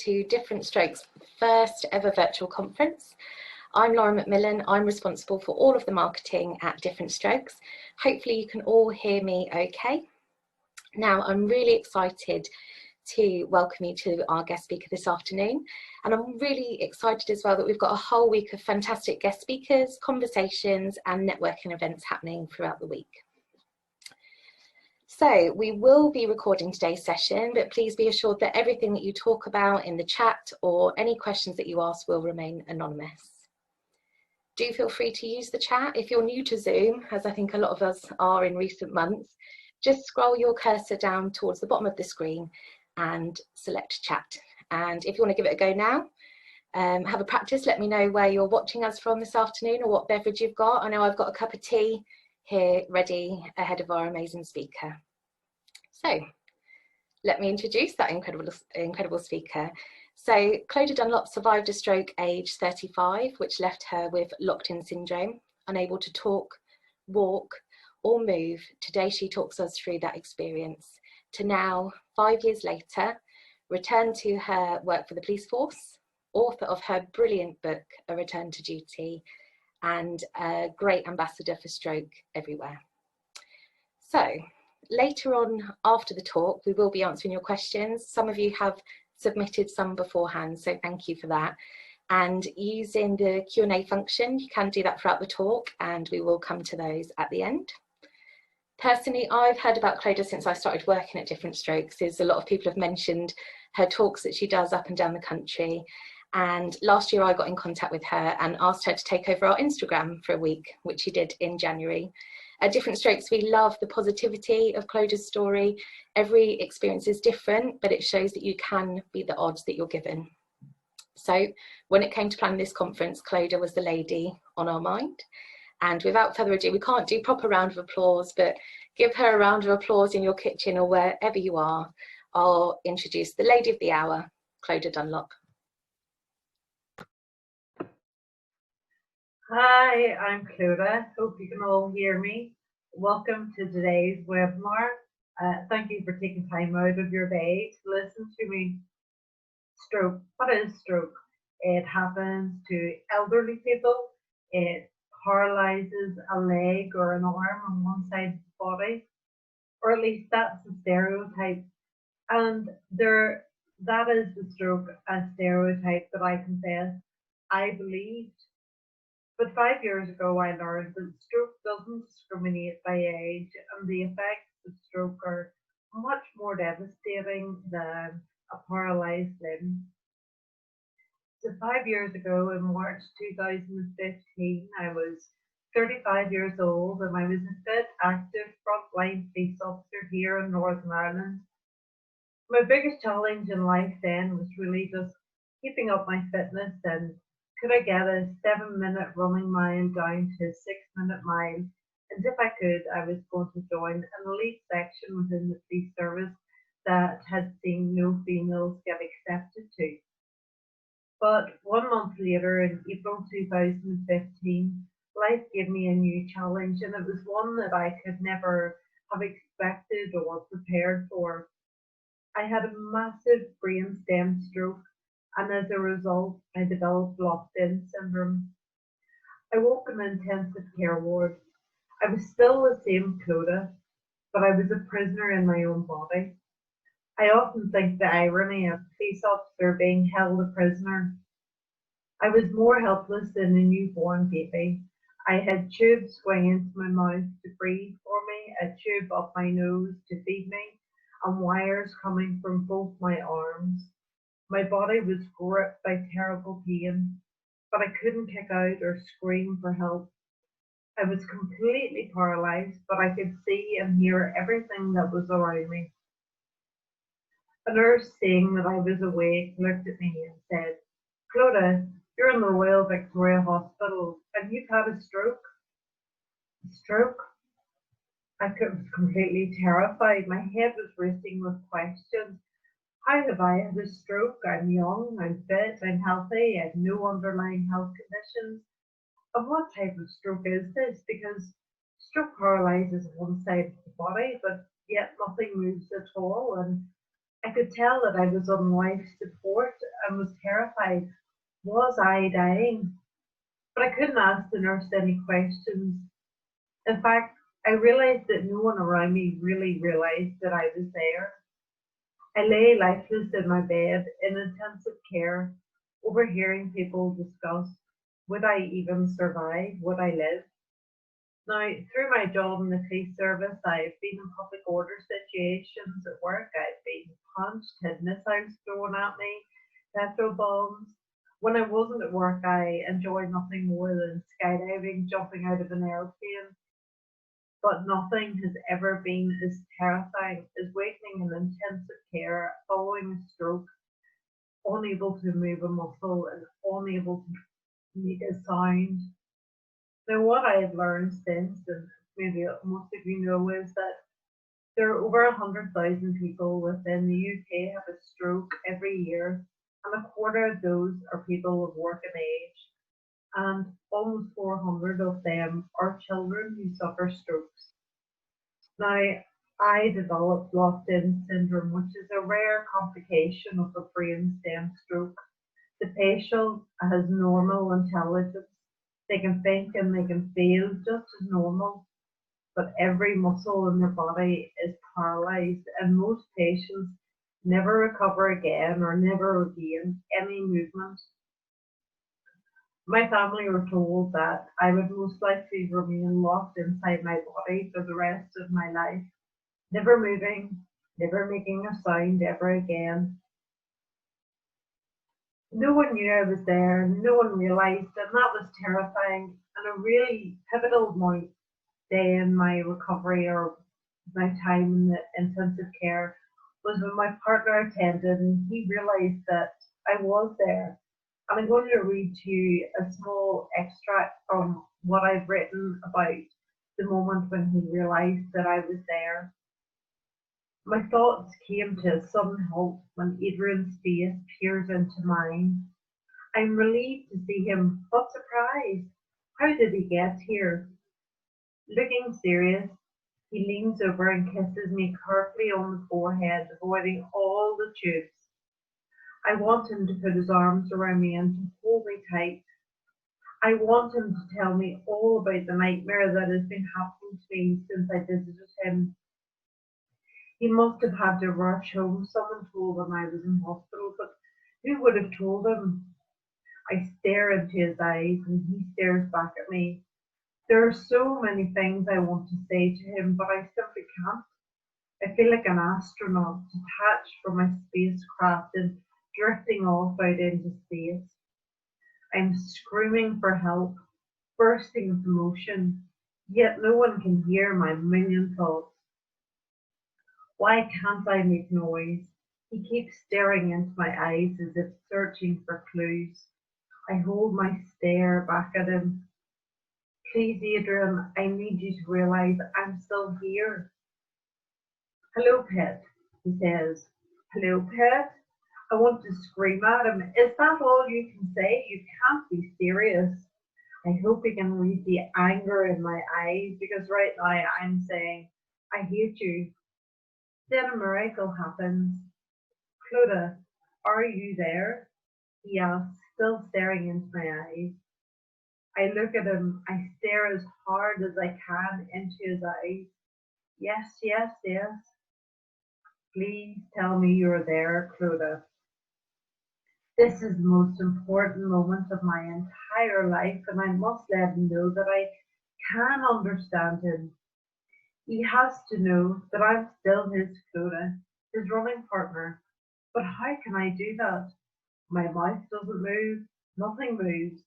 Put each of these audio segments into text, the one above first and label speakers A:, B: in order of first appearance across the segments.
A: to Different Strokes' first ever virtual conference. I'm Laura McMillan. I'm responsible for all of the marketing at Different Strokes. Hopefully you can all hear me okay. Now, I'm really excited to welcome you to our guest speaker this afternoon. And I'm really excited as well that we've got a whole week of fantastic guest speakers, conversations and networking events happening throughout the week. So we will be recording today's session, but please be assured that everything that you talk about in the chat or any questions that you ask will remain anonymous. Do feel free to use the chat. If you're new to Zoom, as I think a lot of us are in recent months, just scroll your cursor down towards the bottom of the screen and select chat. And if you want to give it a go now, have a practice, let me know where you're watching us from this afternoon or what beverage you've got. I know I've got a cup of tea here ready ahead of our amazing speaker. So let me introduce that incredible speaker. So Clodagh Dunlop survived a stroke aged 35, which left her with locked-in syndrome, unable to talk, walk or move. Today she talks us through that experience to now, 5 years later, return to her work for the police force, author of her brilliant book, A Return to Duty, and a great ambassador for Stroke Everywhere. So later on after the talk, we will be answering your questions. Some of you have submitted some beforehand, so thank you for that. And using the Q&A function, you can do that throughout the talk and we will come to those at the end. Personally, I've heard about Clodagh since I started working at Different Strokes. A lot of people have mentioned her talks that she does up and down the country. And last year I got in contact with her and asked her to take over our Instagram for a week, which she did in January. At Different Strokes, we love the positivity of Clodagh's story. Every experience is different, but it shows that you can beat the odds that you're given. So when it came to planning this conference, Clodagh was the lady on our mind. And without further ado, we can't do proper round of applause, but give her a round of applause in your kitchen or wherever you are. I'll introduce the lady of the hour, Clodagh Dunlop.
B: Hi, I'm Clodagh. Hope you can all hear me. Welcome to today's webinar. Thank you for taking time out of your day to listen to me. Stroke. What is stroke? It happens to elderly people. It paralyzes a leg or an arm on one side of the body, or at least that's the stereotype. And that is the stroke, a stereotype that I confess I believed. But 5 years ago, I learned that stroke doesn't discriminate by age, and the effects of stroke are much more devastating than a paralyzed limb. So 5 years ago, in March 2015, I was 35 years old, and I was a fit, active, frontline police officer here in Northern Ireland. My biggest challenge in life then was really just keeping up my fitness, and could I get a 7-minute running mile down to a 6-minute mile? And if I could, I was going to join an elite section within the police service that had seen no females get accepted to. But 1 month later, in April 2015, life gave me a new challenge, and it was one that I could never have expected or prepared for. I had a massive brainstem stroke, and as a result, I developed locked-in syndrome. I woke in an intensive care ward. I was still the same Clodagh, but I was a prisoner in my own body. I often think the irony of a police officer being held a prisoner. I was more helpless than a newborn baby. I had tubes going into my mouth to breathe for me, a tube up my nose to feed me, and wires coming from both my arms. My body was gripped by terrible pain, but I couldn't kick out or scream for help. I was completely paralyzed, but I could see and hear everything that was around me. A nurse, seeing that I was awake, looked at me and said, "Clodagh, you're in the Royal Victoria Hospital and you've had a stroke." A stroke? I was completely terrified. My head was racing with questions. How have I had a stroke? I'm young, I'm fit, I'm healthy, I have no underlying health conditions. And what type of stroke is this? Because stroke paralyzes one side of the body, but yet nothing moves at all. And I could tell that I was on life support, and was terrified. Was I dying? But I couldn't ask the nurse any questions. In fact, I realized that no one around me really realized that I was there. I lay lifeless in my bed in intensive care, overhearing people discuss, would I even survive? Would I live? Now, through my job in the police service, I've been in public order situations at work. I've been punched, had missiles thrown at me, petrol bombs. When I wasn't at work, I enjoyed nothing more than skydiving, jumping out of an airplane. But nothing has ever been as terrifying as waking in intensive care following a stroke, unable to move a muscle and unable to make a sound. Now, what I have learned since, and maybe most of you know, is that there are over 100,000 people within the UK have a stroke every year, and a quarter of those are people of working age, and almost 400 of them are children who suffer strokes. Now, I developed locked-in syndrome, which is a rare complication of a brainstem stroke. The patient has normal intelligence. They can think and they can feel just as normal, but every muscle in their body is paralyzed, and most patients never recover again or never regain any movement. My family were told that I would most likely remain locked inside my body for the rest of my life, never moving, never making a sound ever again. No one knew I was there, no one realized, and that was terrifying and a really pivotal day in my recovery or my time in the intensive care was when my partner attended and he realized that I was there. And I'm going to read to you a small extract from what I've written about the moment when he realized that I was there. My thoughts came to a sudden halt when Adrian's face peers into mine. I'm relieved to see him, but surprised. How did he get here? Looking serious, he leans over and kisses me carefully on the forehead, avoiding all the tubes. I want him to put his arms around me and to hold me tight. I want him to tell me all about the nightmare that has been happening to me since I visited him. He must have had to rush home. Someone told him I was in hospital, but who would have told him? I stare into his eyes and he stares back at me. There are so many things I want to say to him, but I simply can't. I feel like an astronaut detached from my spacecraft and drifting off out into space. I'm screaming for help, bursting with emotion, yet no one can hear my million thoughts. Why can't I make noise? He keeps staring into my eyes as if searching for clues. I hold my stare back at him. Please, Adrian, I need you to realize I'm still here. Hello, pet, he says. Hello, pet? I want to scream at him. Is that all you can say? You can't be serious. I hope he can read the anger in my eyes, because right now I'm saying, I hate you. Then a miracle happens. Clodagh, are you there? He asks, still staring into my eyes. I look at him. I stare as hard as I can into his eyes. Yes, yes, yes. Please tell me you're there, Clodagh. This is the most important moment of my entire life, and I must let him know that I can understand him. He has to know that I'm still his Clodagh, his running partner. But how can I do that? My mouth doesn't move, nothing moves.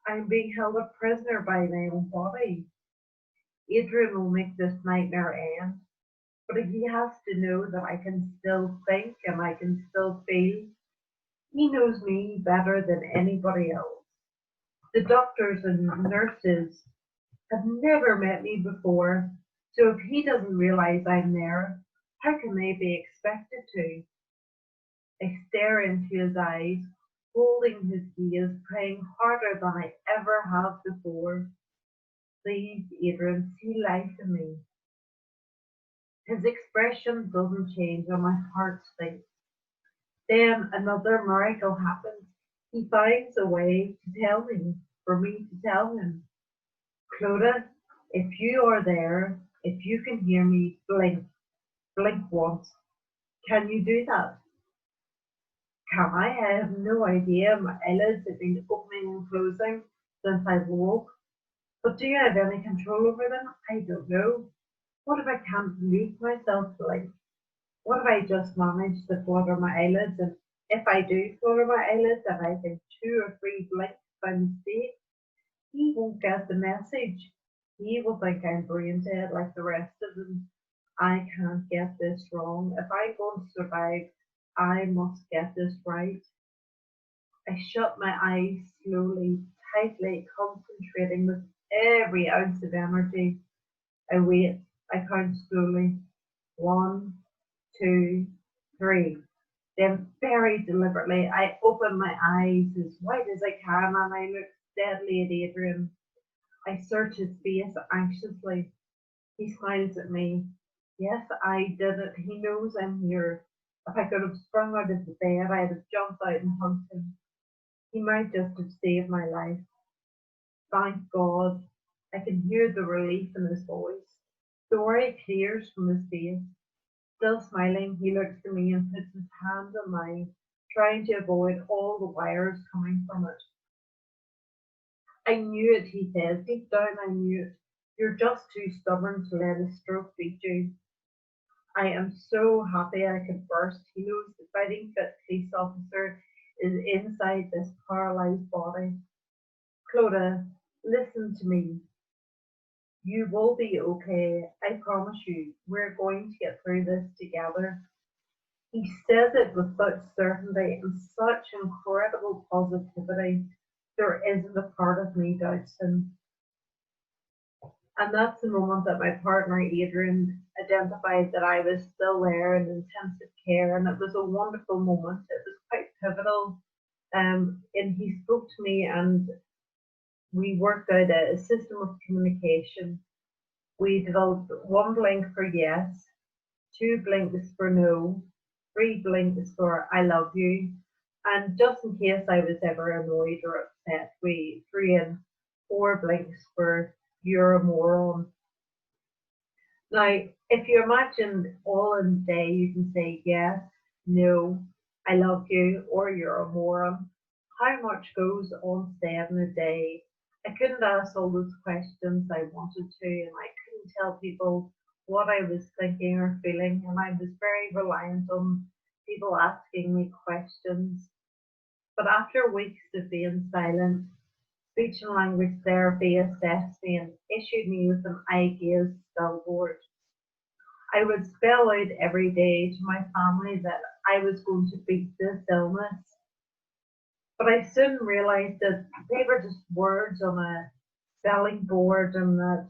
B: I'm being held a prisoner by my own body. Adrian will make this nightmare end, but he has to know that I can still think and I can still feel. He knows me better than anybody else. The doctors and nurses have never met me before, so if he doesn't realize I'm there, how can they be expected to? I stare into his eyes, holding his gaze, praying harder than I ever have before. Please, Adrian, see life in me. His expression doesn't change and my heart sinks. Then another miracle happens. He finds a way to tell me, for me to tell him, Clodagh, if you are there, if you can hear me, blink, blink once. Can you do that? Can I? I have no idea. My eyelids have been opening and closing since I woke. But do I have any control over them? I don't know. What if I can't make myself blink? What if I just manage to flutter my eyelids? And if I do flutter my eyelids and I think 2 or 3 blinks by mistake, he won't get the message. He will think I'm brain dead like the rest of them. I can't get this wrong. If I'm going to survive, I must get this right. I shut my eyes slowly, tightly, concentrating with every ounce of energy. I wait. I count slowly. 1, 2, 3. Then very deliberately, I open my eyes as wide as I can and I look steadily at Adrian. I search his face anxiously. He smiles at me. Yes, I did it. He knows I'm here. If I could have sprung out of the bed, I'd have jumped out and hugged him. He might just have saved my life. Thank God. I can hear the relief in his voice. The worry clears from his face. Still smiling, he looks at me and puts his hand on mine, trying to avoid all the wires coming from it. I knew it, he says. Deep down, I knew it. You're just too stubborn to let a stroke beat you. I am so happy I could burst. He knows the fighting fit police officer is inside this paralysed body. Clodagh, listen to me. You will be okay. I promise you. We're going to get through this together. He says it with such certainty and such incredible positivity. There isn't a part of me doubts him. And that's the moment that my partner Adrian identified that I was still there in intensive care, and it was a wonderful moment. It was quite pivotal. And he spoke to me, and we worked out a system of communication. We developed 1 blink for yes, 2 blinks for no, 3 blinks for I love you, and just in case I was ever annoyed or upset, we threw in 4 blinks for you're a moron. Now, if you imagine all in a day, you can say yes, no, I love you, or you're a moron. How much goes on said in a day? I couldn't ask all those questions I wanted to, and I couldn't tell people what I was thinking or feeling, and I was very reliant on people asking me questions. But after weeks of being silent, speech and language therapy assessed me and issued me with an eye gaze billboard. I would spell out every day to my family that I was going to beat this illness. But I soon realized that they were just words on a spelling board, and that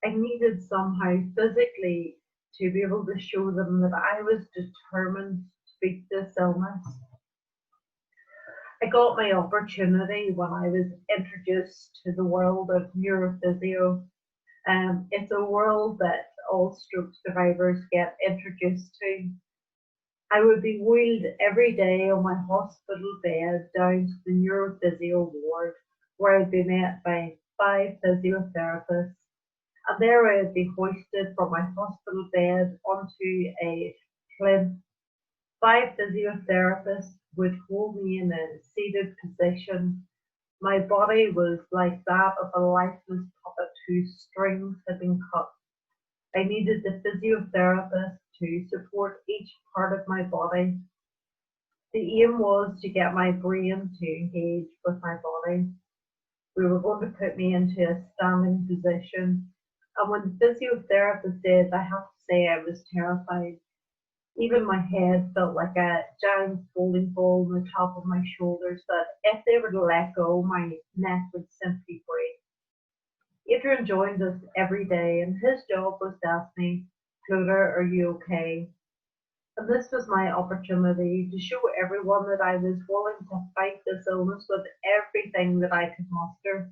B: I needed somehow physically to be able to show them that I was determined to beat this illness. I got my opportunity when I was introduced to the world of neurophysio. It's a world that all stroke survivors get introduced to. I would be wheeled every day on my hospital bed down to the neurophysio ward, where I'd be met by 5 physiotherapists, and there I would be hoisted from my hospital bed onto a plinth. 5 physiotherapists would hold me in a seated position. My body was like that of a lifeless puppet whose strings had been cut. I needed the physiotherapist to support each part of my body. The aim was to get my brain to engage with my body. We were going to put me into a standing position, and when the physiotherapist did, I have to say I was terrified. Even my head felt like a giant bowling ball on the top of my shoulders that if they were to let go, my neck would simply break. Adrian joined us every day, and his job was to ask me, Clodagh, are you okay? And this was my opportunity to show everyone that I was willing to fight this illness with everything that I could muster.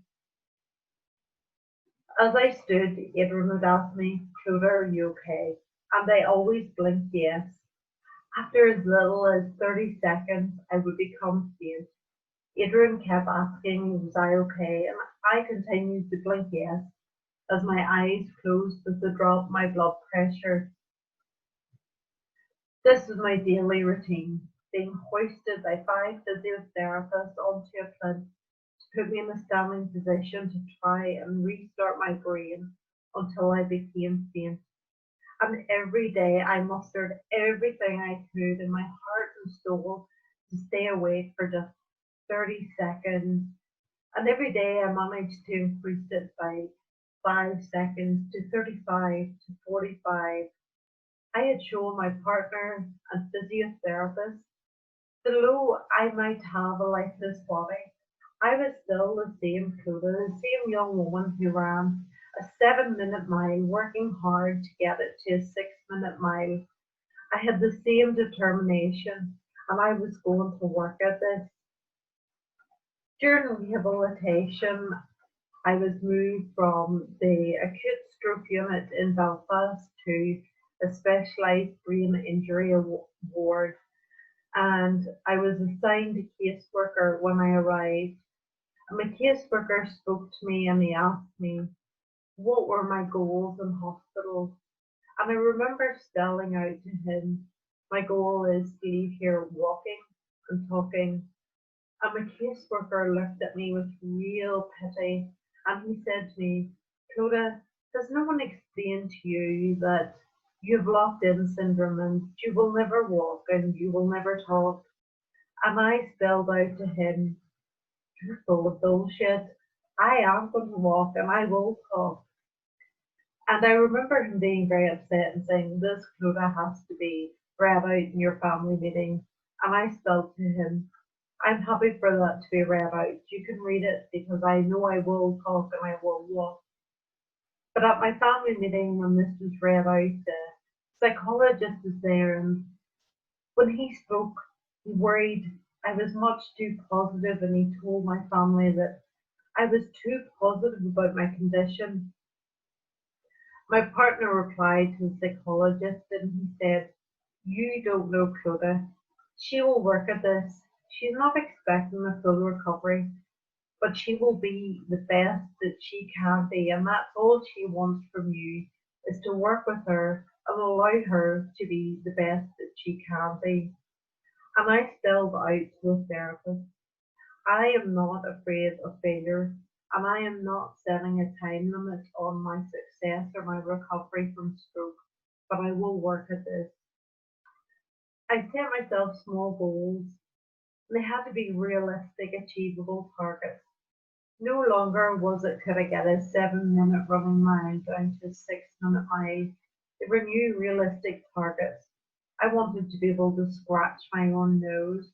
B: As I stood, Adrian would ask me, Clodagh, are you okay? And I always blinked yes. After as little as 30 seconds, I would become faint. Adrian kept asking, was I okay? And I continued to blink yes as my eyes closed with the drop in my blood pressure. This was my daily routine, being hoisted by 5 physiotherapists onto a plinth to put me in a standing position to try and restart my brain until I became faint. And every day I mustered everything I could in my heart and soul to stay awake for just 30 seconds. And every day I managed to increase it by 5 seconds to 35 to 45. I had shown my partner and physiotherapist that although I might have a lifeless body, I was still the same Clodagh, the same young woman who ran a 7-minute mile, working hard to get it to a 6-minute mile. I had the same determination and I was going to work at this. During rehabilitation, I was moved from the acute stroke unit in Belfast to a specialised brain injury ward, and I was assigned a caseworker when I arrived. And my caseworker spoke to me and he asked me what were my goals in hospital. And I remember spelling out to him, my goal is to leave here walking and talking. And my caseworker looked at me with real pity and he said to me, Clodagh, has no one explained to you that you've locked-in syndrome and you will never walk and you will never talk? And I spelled out to him, you're full of bullshit. I am going to walk and I will talk. And I remember him being very upset and saying, this Clodagh has to be read out in your family meeting. And I spelled to him, I'm happy for that to be read out. You can read it because I know I will talk and I will walk. But at my family meeting, when this was read out, the psychologist was there, and when he spoke, he worried I was much too positive, and he told my family that I was too positive about my condition. My partner replied to the psychologist and he said, you don't know Clodagh. She will work at this. She's not expecting a full recovery, but she will be the best that she can be, and that's all she wants from you, is to work with her and allow her to be the best that she can be. And I spelled out to the therapist, I am not afraid of failure, and I am not setting a time limit on my success or my recovery from stroke, but I will work at this. I set myself small goals, and they had to be realistic, achievable targets. No longer was it could I get a 7-minute running mile down to a 6-minute mile. They were new realistic targets. I wanted to be able to scratch my own nose.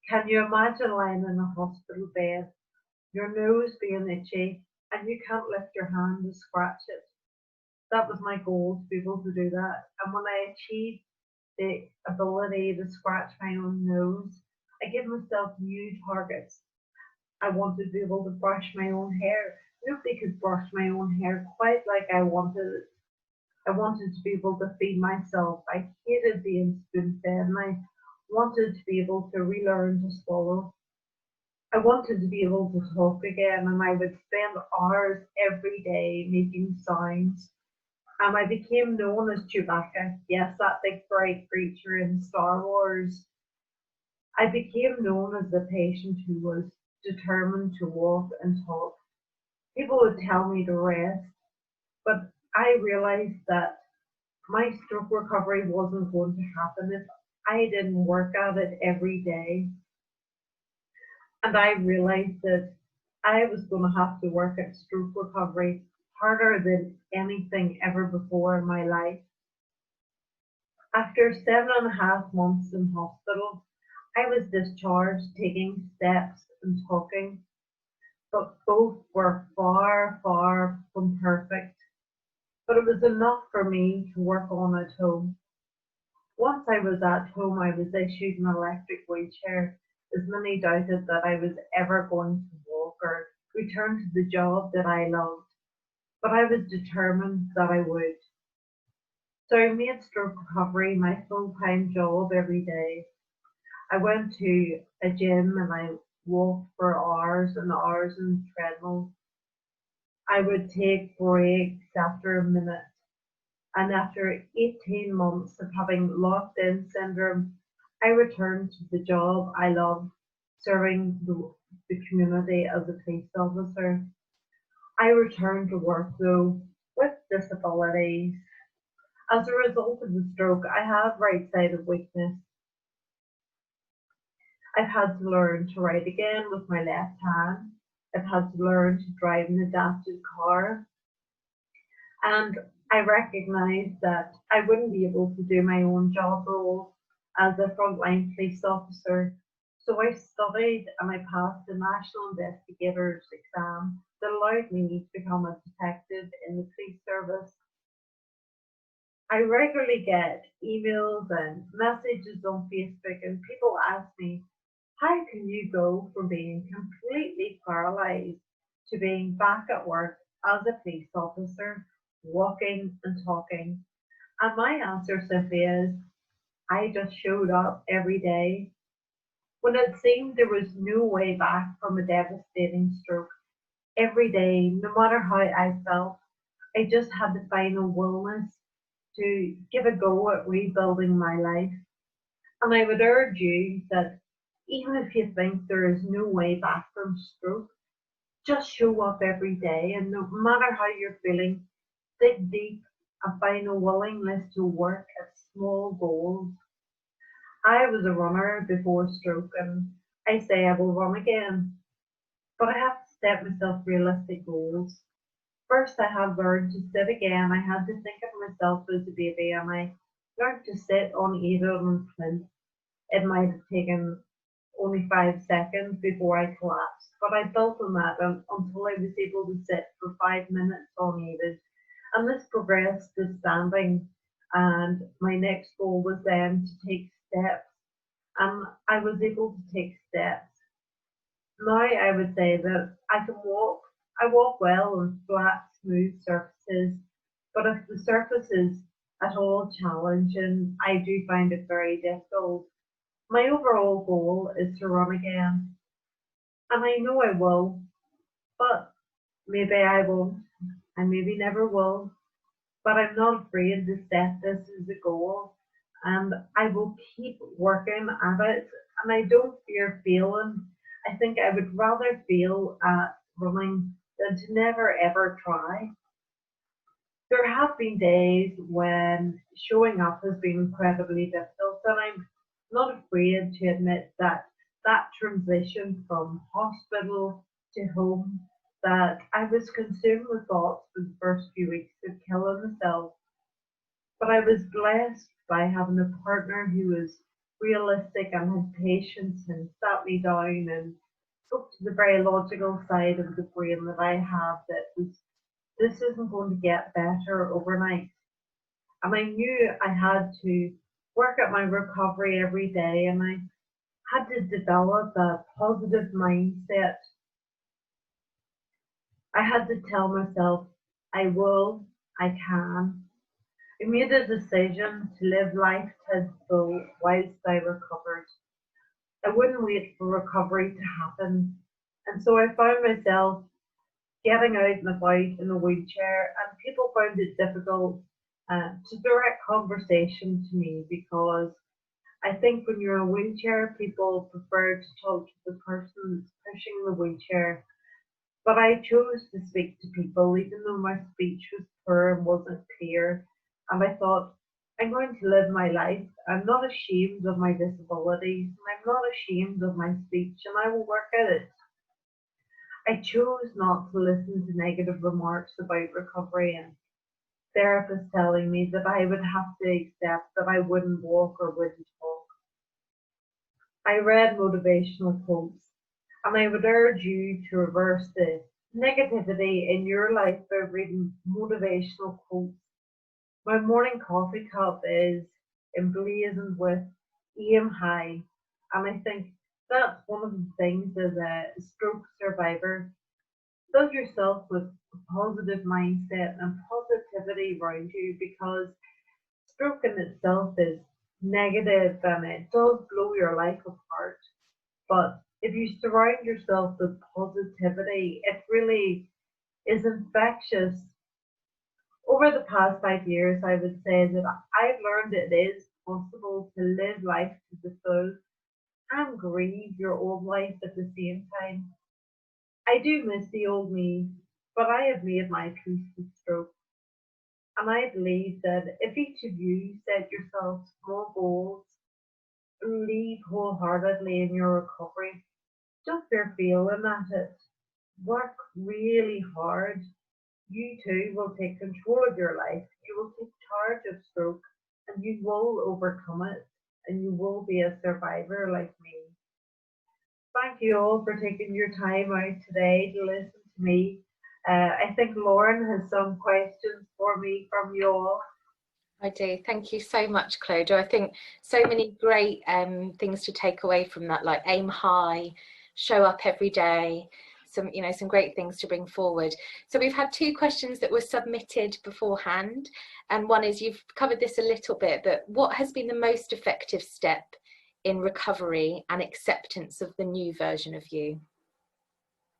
B: Can you imagine lying in a hospital bed, your nose being itchy, and you can't lift your hand to scratch it? That was my goal, to be able to do that. And when I achieved the ability to scratch my own nose, I gave myself new targets. I wanted to be able to brush my own hair. Nobody could brush my own hair quite like I wanted it. I wanted to be able to feed myself. I hated being spoon-fed, and I wanted to be able to relearn to swallow. I wanted to be able to talk again, and I would spend hours every day making sounds. And I became known as Chewbacca. Yes, that big bright creature in Star Wars. I became known as the patient who was determined to walk and talk. People would tell me to rest, but I realized that my stroke recovery wasn't going to happen if I didn't work at it every day. And I realized that I was going to have to work at stroke recovery harder than anything ever before in my life. After 7.5 months in hospital, I was discharged, taking steps and talking, but both were far, far from perfect. But it was enough for me to work on at home. Once I was at home, I was issued an electric wheelchair, as many doubted that I was ever going to walk or return to the job that I loved. But I was determined that I would. So I made stroke recovery my full-time job every day. I went to a gym and I walked for hours and hours in the treadmill. I would take breaks after a minute. And after 18 months of having locked-in syndrome, I returned to the job I love, serving the community as a police officer. I returned to work though with disabilities. As a result of the stroke, I have right-sided weakness. I've had to learn to write again with my left hand. I've had to learn to drive an adapted car. And I recognise that I wouldn't be able to do my own job role as a frontline police officer. So I studied and I passed the National Investigators exam that allowed me to become a detective in the police service. I regularly get emails and messages on Facebook, and people ask me, how can you go from being completely paralysed to being back at work as a police officer, walking and talking? And my answer simply is, I just showed up every day. When it seemed there was no way back from a devastating stroke, every day, no matter how I felt, I just had the final willness to give a go at rebuilding my life. And I would urge you that even if you think there is no way back from stroke, just show up every day, and no matter how you're feeling, dig deep and find a willingness to work at small goals. I was a runner before stroke, and I say I will run again, but I have to set myself realistic goals. First, I had learned to sit again. I had to think of myself as a baby, and I learned to sit unaided and flint. It might have taken only 5 seconds before I collapsed, but I built on that until I was able to sit for 5 minutes unaided. And this progressed to standing, and my next goal was then to take steps, and I was able to take steps. Now I would say that I can walk. I walk well on flat, smooth surfaces, but if the surface is at all challenging, I do find it very difficult. My overall goal is to run again, and I know I will, but maybe I won't, and maybe never will. But I'm not afraid to set this as a goal, and I will keep working at it, and I don't fear failing. I think I would rather fail at running than to never ever try. There have been days when showing up has been incredibly difficult, and I'm not afraid to admit that that transition from hospital to home, that I was consumed with thoughts for the first few weeks of killing myself. But I was blessed by having a partner who was realistic and had patience and sat me down and spoke to the very logical side of the brain that I have, that was, this isn't going to get better overnight. And I knew I had to work at my recovery every day, and I had to develop a positive mindset. I had to tell myself, I will, I can. I made a decision to live life to its full whilst I recovered. I wouldn't wait for recovery to happen. And so I found myself getting out and about in a wheelchair, and people found it difficult to direct conversation to me, because I think when you're in a wheelchair, people prefer to talk to the person that's pushing the wheelchair. But I chose to speak to people, even though my speech was poor and wasn't clear. And I thought, I'm going to live my life. I'm not ashamed of my disabilities, and I'm not ashamed of my speech, and I will work at it. I chose not to listen to negative remarks about recovery and therapists telling me that I would have to accept that I wouldn't walk or wouldn't talk. I read motivational quotes, and I would urge you to reverse the negativity in your life by reading motivational quotes. My morning coffee cup is emblazoned with aim high, and I think that's one of the things as a stroke survivor. Fill yourself with a positive mindset and positivity around you, because stroke in itself is negative and it does blow your life apart. But if you surround yourself with positivity, it really is infectious. Over the past 5 years, I would say that I've learned it is possible to live life to the full and grieve your old life at the same time. I do miss the old me, but I have made my peace with stroke. And I believe that if each of you set yourself small goals, believe wholeheartedly in your recovery, just for feeling at it, work really hard, you too will take control of your life. You will take charge of stroke and you will overcome it and you will be a survivor like me. Thank you all for taking your time out today to listen to me. I think Lauren has some questions for me from you all.
A: I do. Thank you so much, Clodagh. I think so many great things to take away from that, like aim high, show up every day, some great things to bring forward. So we've had 2 questions that were submitted beforehand, and one is, you've covered this a little bit, but what has been the most effective step in recovery and acceptance of the new version of you?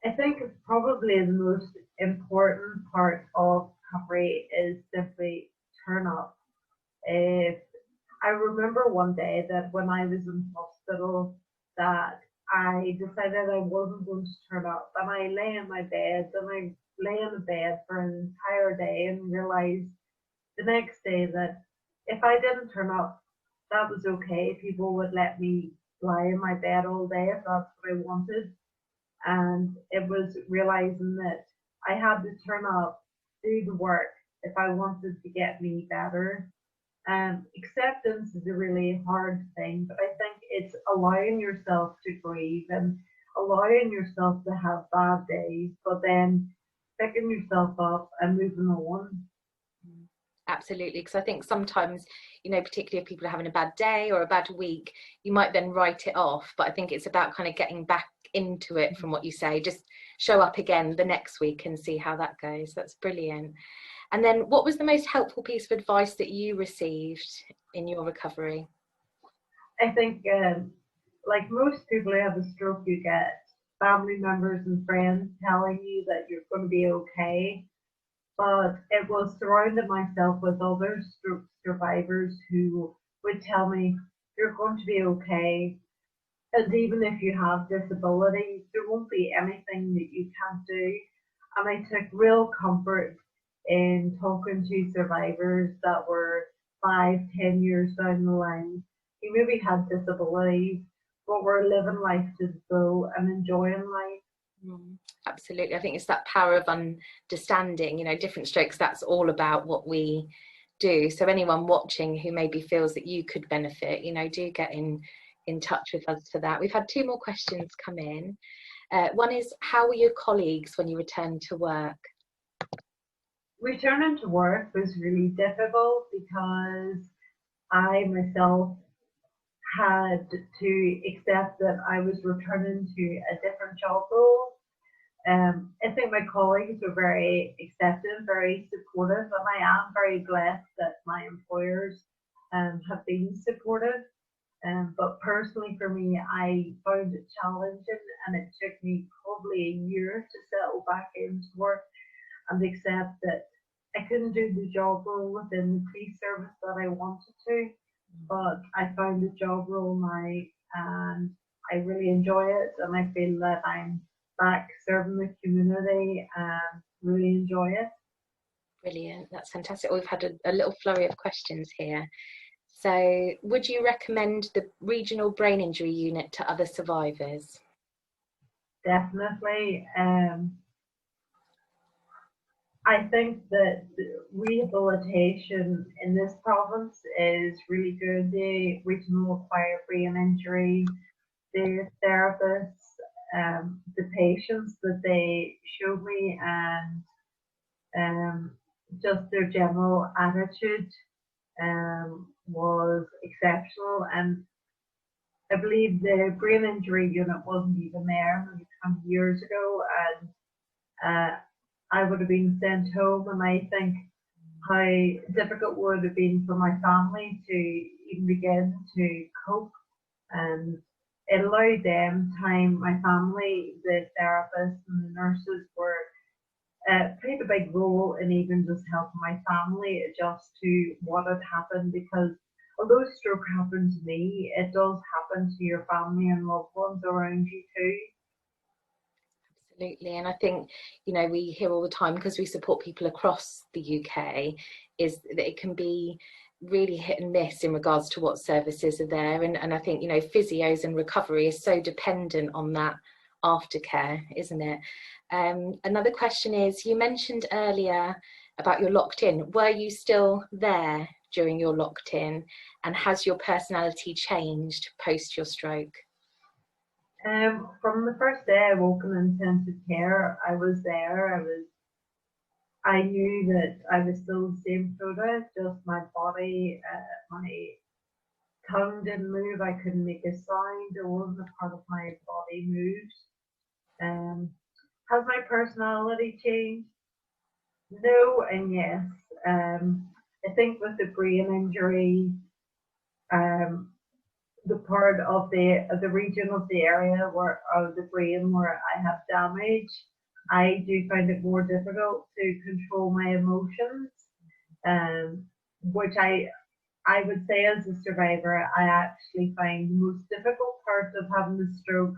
B: I think probably the most important part of recovery is simply turn up. I remember one day that when I was in hospital that I decided I wasn't going to turn up, and I lay in my bed and I lay in the bed for an entire day and realized the next day that if I didn't turn up, that was okay. People would let me lie in my bed all day if that's what I wanted. And it was realizing that I had to turn up, do the work if I wanted to get me better. Acceptance is a really hard thing, but I think it's allowing yourself to grieve and allowing yourself to have bad days, but then picking yourself up and moving on.
A: Absolutely, because I think sometimes, particularly if people are having a bad day or a bad week, you might then write it off. But I think it's about kind of getting back into it from what you say. Just show up again the next week and see how that goes. That's brilliant. And then what was the most helpful piece of advice that you received in your recovery?
B: I think, like most people who have a stroke, you get family members and friends telling you that you're going to be okay. But it was surrounding myself with other stroke survivors who would tell me, you're going to be okay. And even if you have disabilities, there won't be anything that you can't do. And I took real comfort in talking to survivors that were 5, 10 years down the line, who maybe had disabilities, but were living life to the full and enjoying life.
A: Absolutely. I think it's that power of understanding, different strokes, that's all about what we do. So anyone watching who maybe feels that you could benefit, do get in touch with us for that. We've had 2 more questions come in. One is, how were your colleagues when you returned to work?
B: Returning to work was really difficult because I myself had to accept that I was returning to a different job role. I think my colleagues were very accepting, very supportive, and I am very blessed that my employers have been supportive. But personally for me, I found it challenging, and it took me probably a year to settle back into work and accept that I couldn't do the job role within the police service that I wanted to. But I found a job role now and I really enjoy it, and I feel that I'm back serving the community and really enjoy it.
A: Brilliant, that's fantastic. We've had a little flurry of questions here. So would you recommend the regional brain injury unit to other survivors?
B: Definitely. I think that rehabilitation in this province is really good. The regional acquired brain injury, the therapists, the patients that they showed me, and just their general attitude was exceptional. And I believe the brain injury unit wasn't even there maybe 20 years ago, and I would have been sent home. And I think how difficult would it have been for my family to even begin to cope, and it allowed them time. My family, the therapists and the nurses were played a big role in even just helping my family adjust to what had happened, because although stroke happened to me, it does happen to your family and loved ones around you too.
A: Absolutely. And I think, you know, we hear all the time, because we support people across the UK, is that it can be really hit and miss in regards to what services are there. And I think, you know, physios and recovery is so dependent on that aftercare, isn't it? Another question is, you mentioned earlier about your locked in. Were you still there during your locked in? And has your personality changed post your stroke?
B: From the first day I woke in intensive care, I was there. I knew that I was still the same Clodagh, just my body, my tongue didn't move. I couldn't make a sound. There wasn't a part of my body moved. Has my personality changed? No and yes. I think with the brain injury, um, the part of the region of the area where of the brain where I have damage, I do find it more difficult to control my emotions, which I would say as a survivor, I actually find the most difficult part of having the stroke.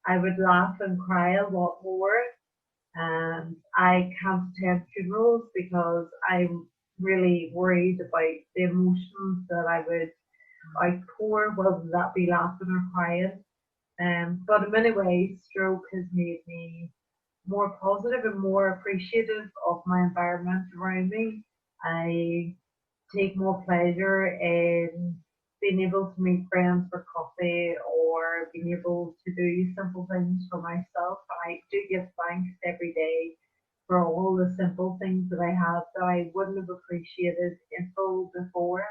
B: I would laugh and cry a lot more. I can't attend funerals because I'm really worried about the emotions that I would outpour, whether that be laughing or crying. But in many ways, stroke has made me more positive and more appreciative of my environment around me. I take more pleasure in being able to meet friends for coffee or being able to do simple things for myself. I do give thanks every day for all the simple things that I have that I wouldn't have appreciated in full before.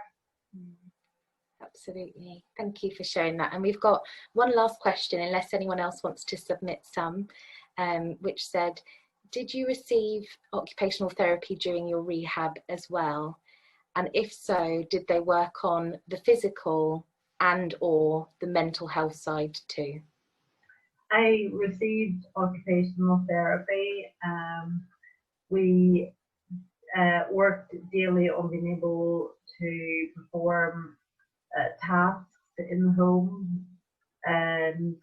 A: Absolutely. Thank you for sharing that. And we've got one last question, unless anyone else wants to submit some, which said, did you receive occupational therapy during your rehab as well? And if so, did they work on the physical and or the mental health side too?
B: I received occupational therapy. We worked daily on being able to perform tasks in the home, and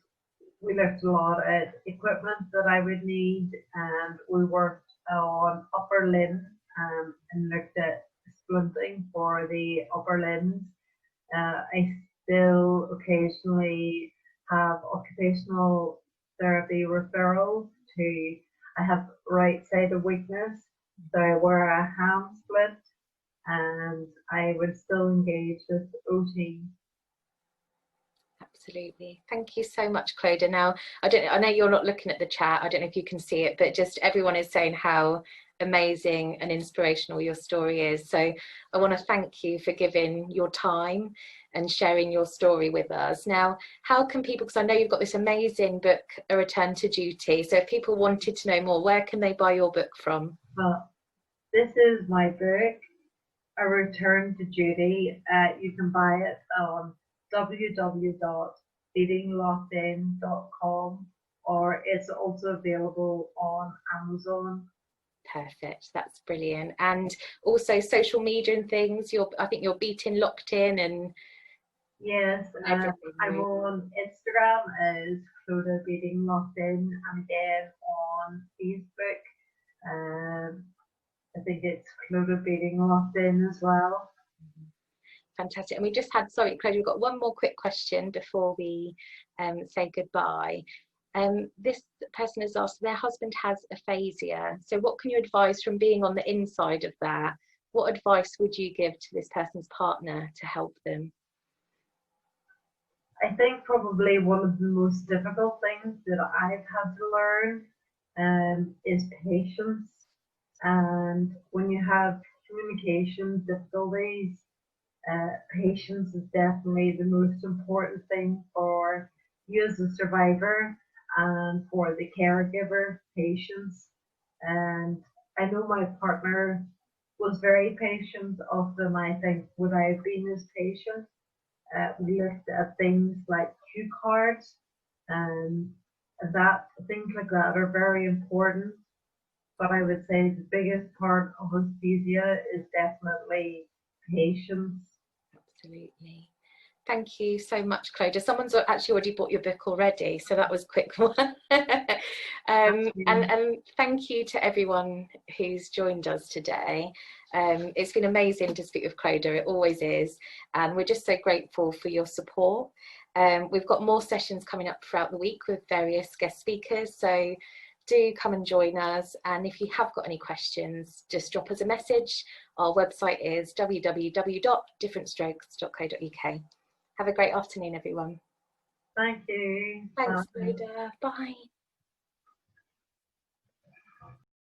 B: we looked a lot at equipment that I would need, and we worked on upper limbs, and looked at splinting for the upper limbs. I still occasionally have occupational therapy referrals to, I have right sided weakness, so I wear a ham split, and I would still engage with OT.
A: Absolutely. Thank you so much, Clodagh. Now, I know you're not looking at the chat. I don't know if you can see it, but just everyone is saying how amazing and inspirational your story is. So I want to thank you for giving your time and sharing your story with us. Now, how can people, because I know you've got this amazing book, A Return to Duty. So if people wanted to know more, where can they buy your book from?
B: Well, this is my book, A Return to Duty. You can buy it on www.beatinglockedin.com, or it's also available on Amazon.
A: Perfect, that's brilliant. And also social media and things, I think you're Beating Locked In and
B: yes, I'm on Instagram as Clodagh Beating Locked In, and again on Facebook. I think it's Clodagh Beating Locked In as well.
A: Fantastic. And we just had, sorry, Clodagh, we've got one more quick question before we say goodbye. This person has asked, their husband has aphasia. So what can you advise from being on the inside of that? What advice would you give to this person's partner to help them?
B: I think probably one of the most difficult things that I've had to learn is patience. And when you have communication difficulties, patience is definitely the most important thing for you as a survivor and for the caregiver, patience. And I know my partner was very patient of them. I think, would I have been as patient? We looked at things like cue cards, and that things like that are very important. But I would say the biggest part of anesthesia is definitely patience.
A: Absolutely. Thank you so much, Clodagh. Someone's actually already bought your book already, so that was a quick one. And thank you to everyone who's joined us today. It's been amazing to speak with Clodagh, it always is, and we're just so grateful for your support. We've got more sessions coming up throughout the week with various guest speakers, so do come and join us. And if you have got any questions, just drop us a message. Our website is www.differentstrokes.co.uk. Have a great afternoon, everyone.
B: Thank you.
A: Thanks, Clodagh. Bye.